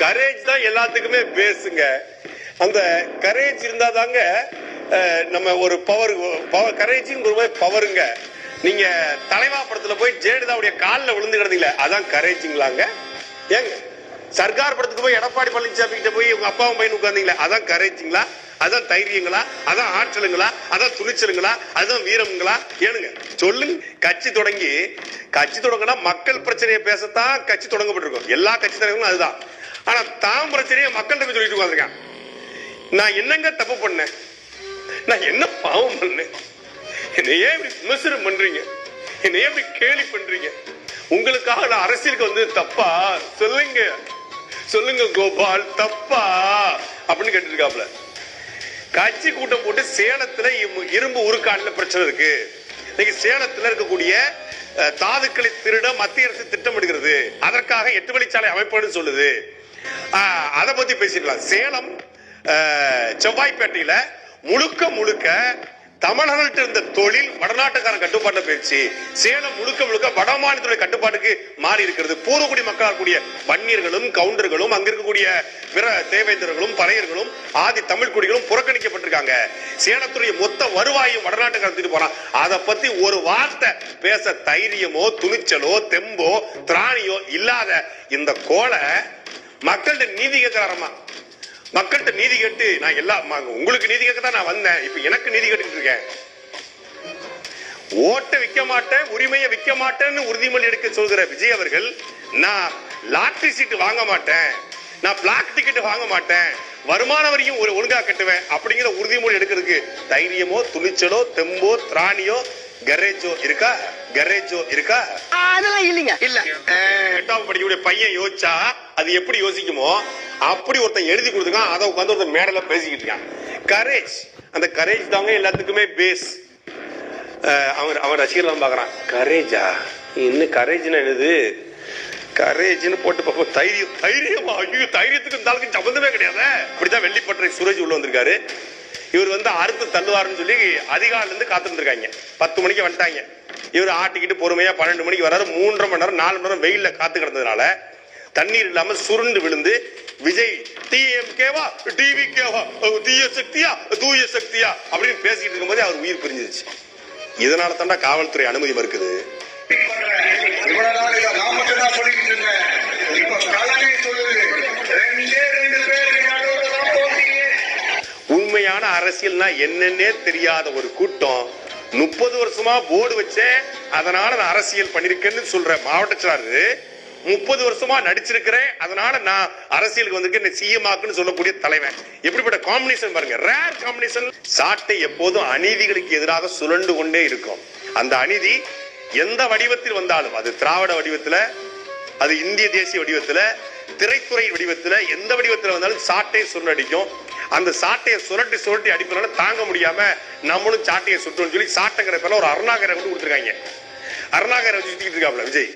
Courage தான் எல்லாத்துக்குமே பேசுங்க. அந்த கரேஜ் இருந்தா தாங்க நம்ம ஒரு பவர் கரேஜ் பவருங்க. நீங்க தலைவா படத்துல போய் ஜெயலலிதாவுடைய காலில் விழுந்து கிடந்தீங்களே அதான் கரேஜுங்களாங்க. ஏங்க சர்க்கார் படத்துக்கு போய் எடப்பாடி பழனிசாமி கிட்ட போய் உங்க அப்பாவும் பையன் உட்கார்ந்தீங்களா அதான் கரேஜுங்களா? அதான் தைரியங்களா? அதான் ஆற்றலுங்களா? அதான் துணிச்சலுங்களா? அதுதான் வீரங்களா? ஏனுங்க சொல்லுங்க. கட்சி தொடங்கினா மக்கள் பிரச்சனையை பேசத்தான் கட்சி தொடங்கப்பட்டிருக்கும். எல்லா கட்சி தலைவர்களும் அதுதான். ஆனா தான் பிரச்சனையை மக்கள்கிட்ட போய் சொல்லிட்டு உட்கார்ந்திருக்கான். நான் என்னங்க தப்பு பண்ணேன்? நான் என்ன பாவம் பண்ணேன்? என்னை ஏன் இப்படி விமர்சனம் பண்றீங்க? என்னை ஏன் இப்படி கேலி பண்றீங்க? உங்களுக்காக நான் அரசியலுக்கு வந்து தப்பா? சொல்லுங்க கோபால், தப்பா அப்படின்னு கேட்டு இருக்காப்ல. கட்சி கூட்டம் போட்டு சேலத்துல இரும்பு உருக்காடுல பிரச்சனை இருக்கு. இன்னைக்கு சேலத்துல இருக்கக்கூடிய தாதுக்களை திருட மத்திய அரசு திட்டமிடுகிறது. அதற்காக 8 வழிச்சாலை அமைப்புன்னு சொல்லுது. அதை பத்தி பேசிக்கலாம். சேலம் செவ்வாய்ப்பேட்டையில முழுக்க தமிழர்கள்ட்ட இருந்த தொழில் வடநாட்டுக்காரன் கட்டுப்பாட்டுல போயிடுச்சு. சேலம் முழுக்க வட மாநிலத்துடைய கட்டுப்பாட்டுக்கு மாறி இருக்கிறது. பூர்வகுடி மக்களாக கூடிய வன்னியர்களும் கவுண்டர்களும் அங்க இருக்கக்கூடிய பிற தேவேந்தர்களும் பறையர்களும் ஆதி தமிழ் குடிகளும் புறக்கணிக்கப்பட்டிருக்காங்க. சேலத்துடைய மொத்த வருவாயும் வடநாட்டுக்காரன் போறான். அதை பத்தி ஒரு வார்த்தை பேச தைரியமோ துணிச்சலோ தெம்போ திராணியோ இல்லாத இந்த கோலை மக்கள்கிட்ட நீதி கேட்கிறாரமா? மக்கள்கிட்ட நீதி கேட்டு நான் உங்களுக்கு நீதி கேட்க தான் நான் வந்தேன். இப்ப எனக்கு நீதி கேட்டு இருக்கேன். ஓட்டை விற்க மாட்டேன், உரிமையை விற்க மாட்டேன்னு உறுதிமொழி எடுக்க சொல்கிற விஜய் அவர்கள், நான் லாட்டரி சீட்டு வாங்க மாட்டேன், நான் பிளாக் டிக்கெட் வாங்க மாட்டேன், வருமான வரியும் ஒழுங்கா கட்டுவேன் அப்படிங்கிற உறுதிமொழி எடுக்கிறதுக்கு தைரியமோ துணிச்சலோ தெம்போ திராணியோ கரேஜோ இருக்கா? அதெல்லாம் இல்லைங்க. இல்ல 8ஆம் படிக்கக்கூடிய பையன் யோசிச்சா அது எப்படி யோசிக்குமோ அப்படி ஒருத்தன் எழுதி கொடுத்துருக்கான். அதை உட்காந்து ஒருத்தன் மேடல பேசிக்கிட்டு இருக்கான். கரேஜ், அந்த கரேஜ் தாங்க எல்லாத்துக்குமே பேஸ். அவன் ரசிகர்கள் பாக்குறான். கரேஜா? இன்னும் கரேஜ்னா என்னது? கரேஜ்னு போட்டு பார்ப்போம். தைரியமா? ஐயோ, தைரியத்துக்கு இந்த ஆளுக்கு சம்பந்தமே கிடையாது. இப்படிதான் வெள்ளிப்பட்டறை சுரேஜ் உள்ள வந்திருக்காரு. இவர் வந்து அறுத்து தள்ளுவாருன்னு சொல்லி அதிகாரில இருந்து காத்துட்டு இருக்காங்க. 10 மணிக்கு வந்துட்டாங்க. இவர் ஆட்டிக்கிட்டு பொறுமையா 12 மணிக்கு வராரு. 3.5 மணி நேரம் 4 மணி நேரம் வெயில்ல காத்து கிடந்ததுனால தண்ணீர் இல்லாம சுருண்டு விழுந்து விஜய் டிஎம்கேவா டிவிகேவா தீய சக்தியா தூய சக்தியா அப்படின்னு பேசிட்டு இருக்கும்போது அவர் உயிர் பிரிஞ்சிருச்சு. இதனால தாண்டா காவல்துறை அனுமதி மறுக்குது. உண்மையான அரசியல்னா என்னன்னே தெரியாத ஒரு கூட்டம் 30 வருஷமா போர்டு வச்சேன் அதனால நான் அரசியல் பண்ணிருக்கேன்னு சொல்ற மாவட்ட செயலாளர் 30 வருஷமா நடிச்சிருக்கிறேன் அதனால நான் அரசியலுக்கு வந்திருக்கேன் சிஎம்ஆக்குன்னு சொல்லக்கூடிய தலைவன். எப்படிப்பட்ட காம்பினேஷன் பாருங்க, ரேர் காம்பினேஷன். சாட்டை எப்போதும் அநீதிகளுக்கு எதிராக சுழண்டு கொண்டே இருக்கும். அந்த அநீதி எந்த வடிவத்தில் வந்தாலும், அது திராவிட வடிவத்துல, அது இந்திய தேசிய வடிவத்துல, திரைத்துறை வடிவத்துல, எந்த வடிவத்துல வந்தாலும் சாட்டை சுருண்டடிக்கும். அந்த சாட்டையை சுரட்டி அடிப்பதனால தாங்க முடியாம நம்மளும் சாட்டையை சுட்டோம்னு சொல்லி சாட்டைங்கிற பேர்ல ஒரு அருணாகரை கொண்டு கொடுத்துருக்காங்க. அருணாகரை வச்சு சுத்திக்கிட்டு இருக்காப்ல விஜய்.